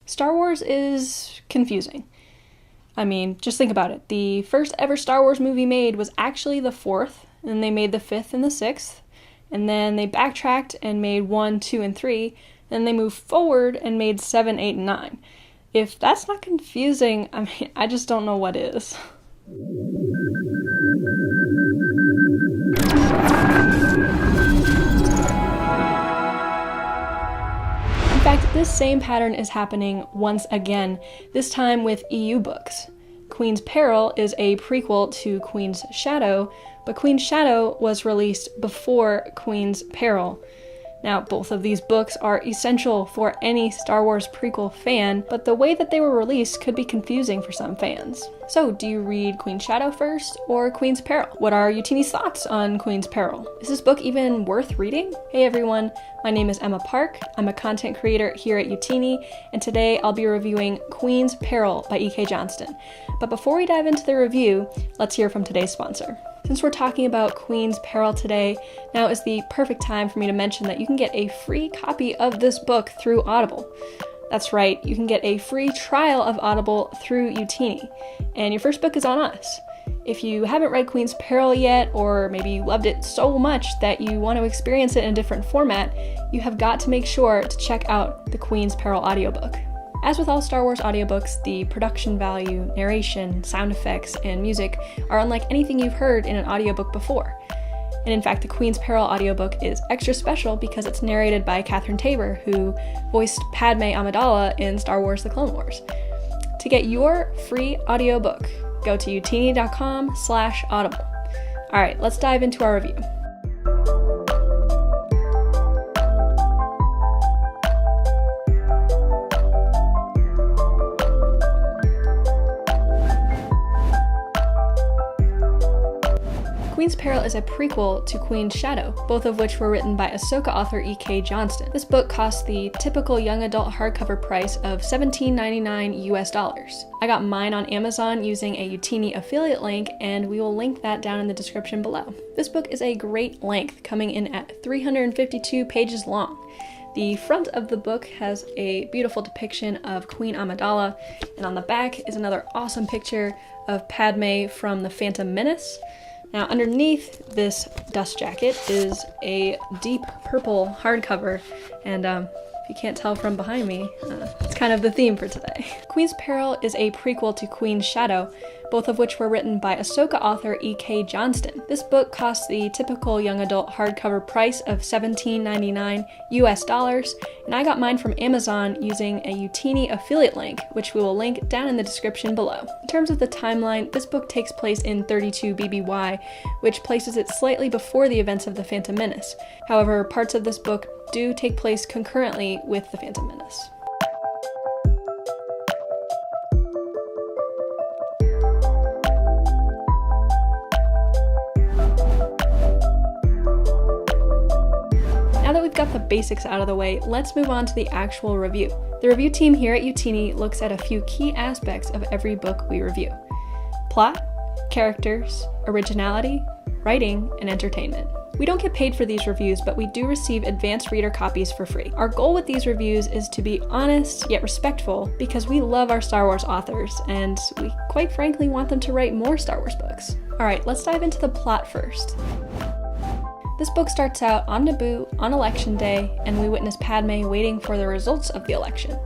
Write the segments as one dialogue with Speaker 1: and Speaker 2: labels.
Speaker 1: Star Wars is confusing. I mean, just think about it. The first ever Star Wars movie made was actually the 4th, and they made the 5th and the 6th, and then they backtracked and made 1, 2, and 3, then they moved forward and made 7, 8, and 9. If that's not confusing, I mean, I just don't know what is. In fact, this same pattern is happening once again, this time with EU books. Queen's Peril is a prequel to Queen's Shadow, but Queen's Shadow was released before Queen's Peril. Now, both of these books are essential for any Star Wars prequel fan, but the way that they were released could be confusing for some fans. So, do you read Queen's Shadow first, or Queen's Peril? What are Youtini's thoughts on Queen's Peril? Is this book even worth reading? Hey everyone, my name is Emma Park, I'm a content creator here at Youtini, and today I'll be reviewing Queen's Peril by E.K. Johnston. But before we dive into the review, let's hear from today's sponsor. Since we're talking about Queen's Peril today, now is the perfect time for me to mention that you can get a free copy of this book through Audible. That's right, you can get a free trial of Audible through Youtini, and your first book is on us. If you haven't read Queen's Peril yet, or maybe you loved it so much that you want to experience it in a different format, you have got to make sure to check out the Queen's Peril audiobook. As with all Star Wars audiobooks, the production value, narration, sound effects, and music are unlike anything you've heard in an audiobook before. And in fact, the Queen's Peril audiobook is extra special because it's narrated by Catherine Tabor, who voiced Padme Amidala in Star Wars The Clone Wars. To get your free audiobook, go to youtini.com/audible. Alright, let's dive into our review. Queen's Peril is a prequel to Queen's Shadow, both of which were written by Ahsoka author E.K. Johnston. This book costs the typical young adult hardcover price of $17.99 US. I got mine on Amazon using a Youtini affiliate link, and we will link that down in the description below. This book is a great length, coming in at 352 pages long. The front of the book has a beautiful depiction of Queen Amidala, and on the back is another awesome picture of Padme from The Phantom Menace. Now, underneath this dust jacket is a deep purple hardcover, and if you can't tell from behind me, it's kind of the theme for today. Queen's Peril is a prequel to Queen's Shadow, both of which were written by Ahsoka author E.K. Johnston. This book costs the typical young adult hardcover price of $17.99 US, and I got mine from Amazon using a Youtini affiliate link, which we will link down in the description below. In terms of the timeline, this book takes place in 32 BBY, which places it slightly before the events of The Phantom Menace. However, parts of this book do take place concurrently with The Phantom Menace. Now that we've got the basics out of the way, let's move on to the actual review. The review team here at Youtini looks at a few key aspects of every book we review: plot, characters, originality, writing, and entertainment. We don't get paid for these reviews, but we do receive advanced reader copies for free. Our goal with these reviews is to be honest yet respectful, because we love our Star Wars authors, and we quite frankly want them to write more Star Wars books. Alright, let's dive into the plot first. This book starts out on Naboo on Election Day, and we witness Padme waiting for the results of the election.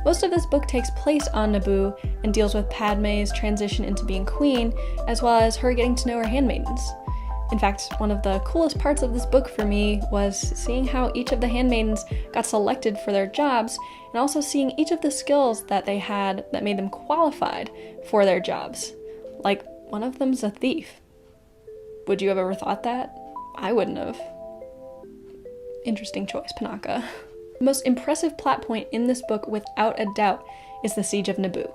Speaker 1: Most of this book takes place on Naboo and deals with Padme's transition into being queen, as well as her getting to know her handmaidens. In fact, one of the coolest parts of this book for me was seeing how each of the handmaidens got selected for their jobs, and also seeing each of the skills that they had that made them qualified for their jobs. Like, one of them's a thief. Would you have ever thought that? I wouldn't have. Interesting choice, Panaka. The most impressive plot point in this book, without a doubt, is the Siege of Naboo.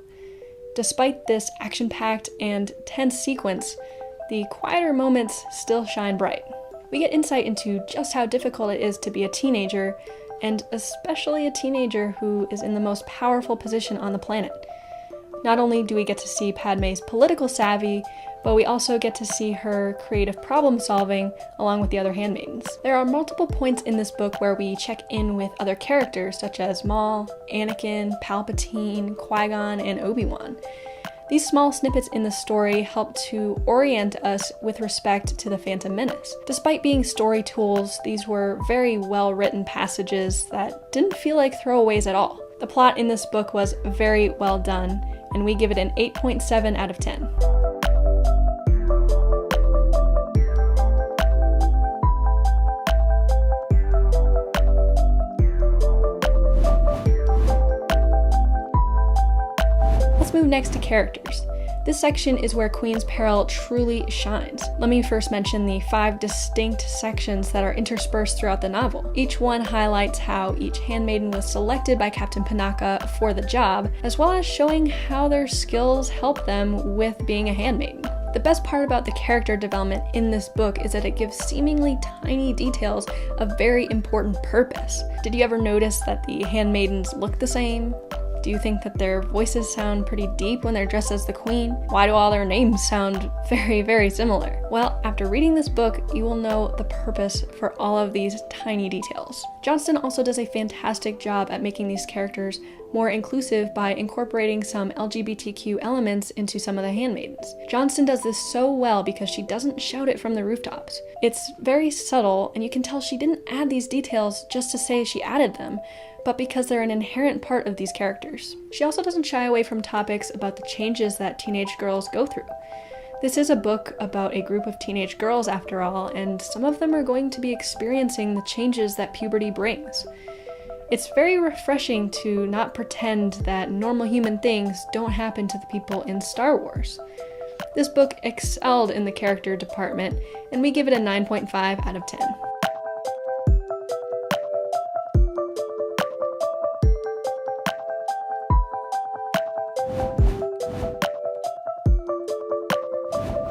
Speaker 1: Despite this action-packed and tense sequence, the quieter moments still shine bright. We get insight into just how difficult it is to be a teenager, and especially a teenager who is in the most powerful position on the planet. Not only do we get to see Padme's political savvy, but we also get to see her creative problem solving along with the other handmaidens. There are multiple points in this book where we check in with other characters such as Maul, Anakin, Palpatine, Qui-Gon, and Obi-Wan. These small snippets in the story help to orient us with respect to the Phantom Menace. Despite being story tools, these were very well-written passages that didn't feel like throwaways at all. The plot in this book was very well done, and we give it an 8.7 out of 10. Let's move next to characters. This section is where Queen's Peril truly shines. Let me first mention the 5 distinct sections that are interspersed throughout the novel. Each one highlights how each handmaiden was selected by Captain Panaka for the job, as well as showing how their skills help them with being a handmaiden. The best part about the character development in this book is that it gives seemingly tiny details of very important purpose. Did you ever notice that the handmaidens look the same? Do you think that their voices sound pretty deep when they're dressed as the queen? Why do all their names sound very, very similar? Well, after reading this book, you will know the purpose for all of these tiny details. Johnston also does a fantastic job at making these characters more inclusive by incorporating some LGBTQ elements into some of the handmaidens. Johnston does this so well because she doesn't shout it from the rooftops. It's very subtle, and you can tell she didn't add these details just to say she added them, but because they're an inherent part of these characters. She also doesn't shy away from topics about the changes that teenage girls go through. This is a book about a group of teenage girls after all, and some of them are going to be experiencing the changes that puberty brings. It's very refreshing to not pretend that normal human things don't happen to the people in Star Wars. This book excelled in the character department, and we give it a 9.5 out of 10.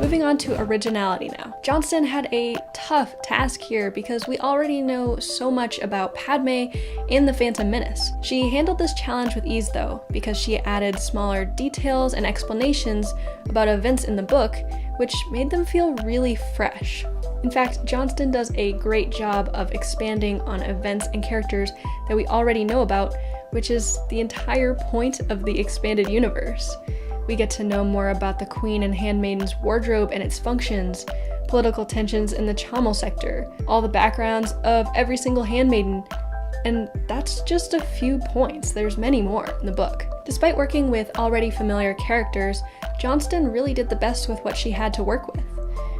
Speaker 1: Moving on to originality now. Johnston had a tough task here because we already know so much about Padme in The Phantom Menace. She handled this challenge with ease though, because she added smaller details and explanations about events in the book, which made them feel really fresh. In fact, Johnston does a great job of expanding on events and characters that we already know about, which is the entire point of the expanded universe. We get to know more about the Queen and Handmaiden's wardrobe and its functions, political tensions in the Chamel sector, all the backgrounds of every single handmaiden, and that's just a few points. There's many more in the book. Despite working with already familiar characters, Johnston really did the best with what she had to work with.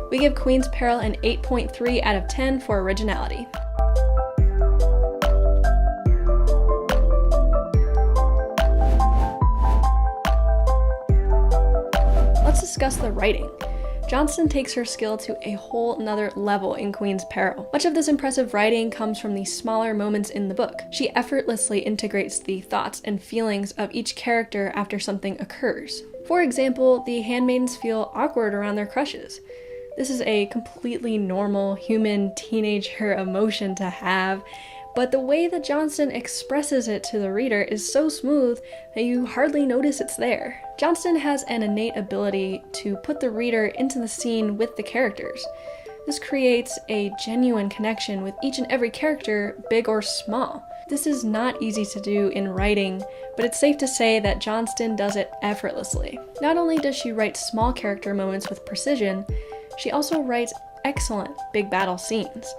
Speaker 1: We give Queen's Peril an 8.3 out of 10 for originality. Let's discuss the writing. Johnston takes her skill to a whole nother level in Queen's Peril. Much of this impressive writing comes from the smaller moments in the book. She effortlessly integrates the thoughts and feelings of each character after something occurs. For example, the handmaidens feel awkward around their crushes. This is a completely normal human teenager emotion to have, but the way that Johnston expresses it to the reader is so smooth that you hardly notice it's there. Johnston has an innate ability to put the reader into the scene with the characters. This creates a genuine connection with each and every character, big or small. This is not easy to do in writing, but it's safe to say that Johnston does it effortlessly. Not only does she write small character moments with precision, she also writes excellent big battle scenes.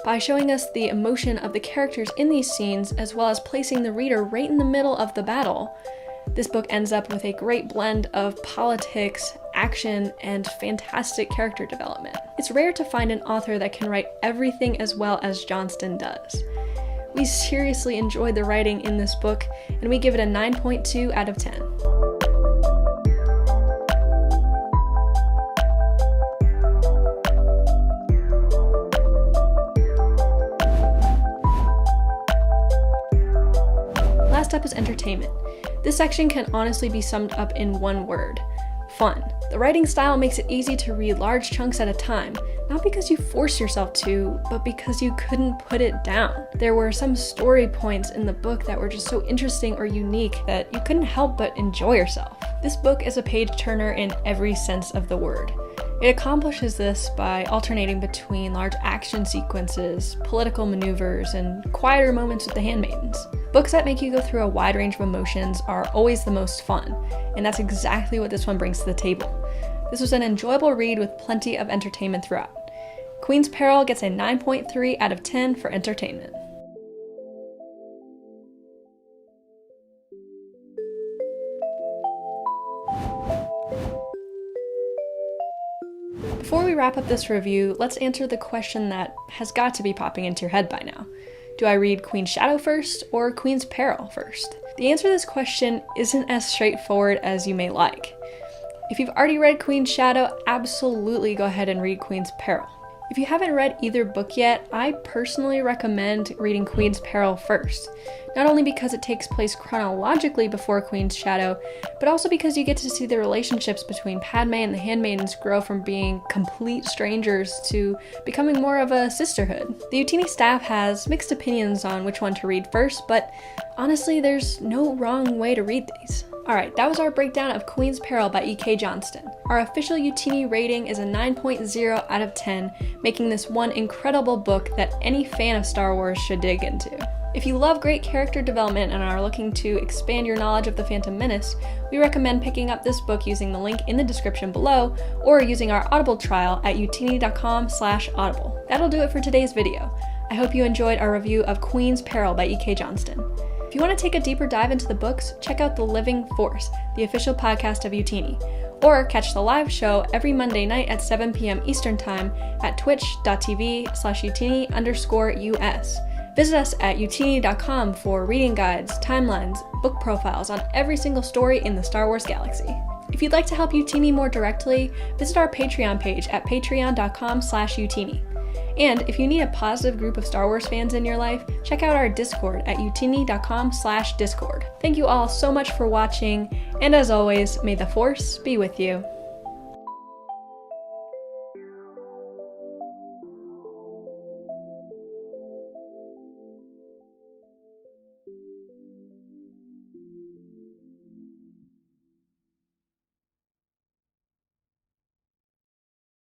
Speaker 1: By showing us the emotion of the characters in these scenes, as well as placing the reader right in the middle of the battle, this book ends up with a great blend of politics, action, and fantastic character development. It's rare to find an author that can write everything as well as Johnston does. We seriously enjoyed the writing in this book, and we give it a 9.2 out of 10. Last up is entertainment. This section can honestly be summed up in one word: fun. The writing style makes it easy to read large chunks at a time, not because you force yourself to, but because you couldn't put it down. There were some story points in the book that were just so interesting or unique that you couldn't help but enjoy yourself. This book is a page turner in every sense of the word. It accomplishes this by alternating between large action sequences, political maneuvers, and quieter moments with the handmaidens. Books that make you go through a wide range of emotions are always the most fun, and that's exactly what this one brings to the table. This was an enjoyable read with plenty of entertainment throughout. Queen's Peril gets a 9.3 out of 10 for entertainment. Before we wrap up this review, let's answer the question that has got to be popping into your head by now. Do I read Queen's Shadow first or Queen's Peril first? The answer to this question isn't as straightforward as you may like. If you've already read Queen's Shadow, absolutely go ahead and read Queen's Peril. If you haven't read either book yet, I personally recommend reading Queen's Peril first. Not only because it takes place chronologically before Queen's Shadow, but also because you get to see the relationships between Padme and the handmaidens grow from being complete strangers to becoming more of a sisterhood. The Youtini staff has mixed opinions on which one to read first, but honestly, there's no wrong way to read these. Alright, that was our breakdown of Queen's Peril by E.K. Johnston. Our official Youtini rating is a 9.0 out of 10, making this one incredible book that any fan of Star Wars should dig into. If you love great character development and are looking to expand your knowledge of the Phantom Menace, we recommend picking up this book using the link in the description below, or using our Audible trial at youtini.com/audible. That'll do it for today's video. I hope you enjoyed our review of Queen's Peril by E.K. Johnston. If you want to take a deeper dive into the books, check out The Living Force, the official podcast of Youtini, or catch the live show every Monday night at 7 p.m. Eastern Time at twitch.tv/Youtini_US. Visit us at youtini.com for reading guides, timelines, book profiles on every single story in the Star Wars galaxy. If you'd like to help Youtini more directly, visit our Patreon page at patreon.com/Youtini. And if you need a positive group of Star Wars fans in your life, check out our Discord at youtini.com/Discord. Thank you all so much for watching, and as always, may the Force be with you.